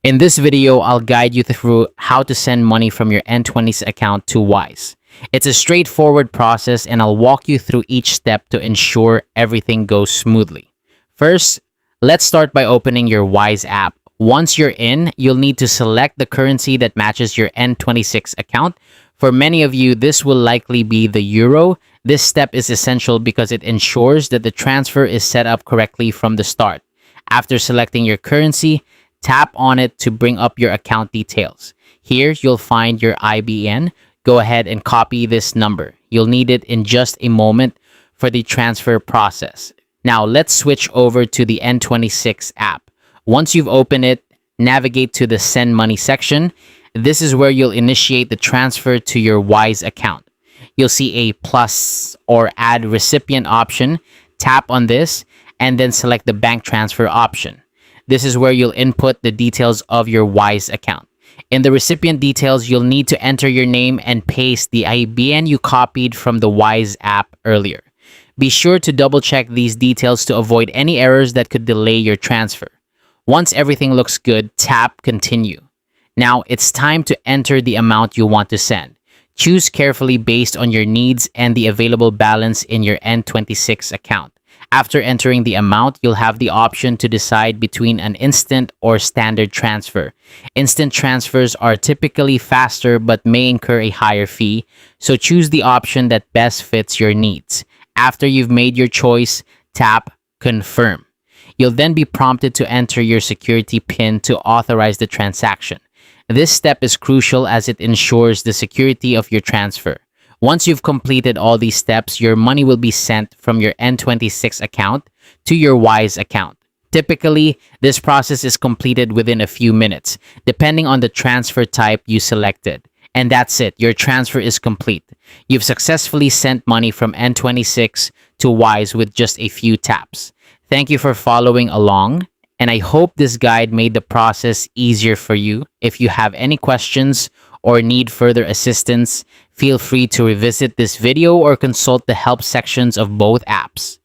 In this video, I'll guide you through how to send money from your N26 account to Wise. It's a straightforward process and I'll walk you through each step to ensure everything goes smoothly. First, let's start by opening your Wise app. Once you're in, you'll need to select the currency that matches your N26 account. For many of you, this will likely be the euro. This step is essential because it ensures that the transfer is set up correctly from the start. After selecting your currency, tap on it to bring up your account details. Here, you'll find your IBAN. Go ahead and copy this number. You'll need it in just a moment for the transfer process. Now, let's switch over to the N26 app. Once you've opened it, navigate to the Send Money section. This is where you'll initiate the transfer to your Wise account. You'll see a plus or add recipient option. Tap on this and then select the bank transfer option. This is where you'll input the details of your Wise account. In the recipient details, you'll need to enter your name and paste the IBAN you copied from the Wise app earlier. Be sure to double check these details to avoid any errors that could delay your transfer. Once everything looks good, tap Continue. Now, it's time to enter the amount you want to send. Choose carefully based on your needs and the available balance in your N26 account. After entering the amount, you'll have the option to decide between an instant or standard transfer. Instant transfers are typically faster but may incur a higher fee, so choose the option that best fits your needs. After you've made your choice, tap Confirm. You'll then be prompted to enter your security PIN to authorize the transaction. This step is crucial as it ensures the security of your transfer. Once you've completed all these steps, your money will be sent from your N26 account to your Wise account. Typically, this process is completed within a few minutes, depending on the transfer type you selected. And that's it, your transfer is complete. You've successfully sent money from N26 to Wise with just a few taps. Thank you for following along, and I hope this guide made the process easier for you. If you have any questions or need further assistance, feel free to revisit this video or consult the help sections of both apps.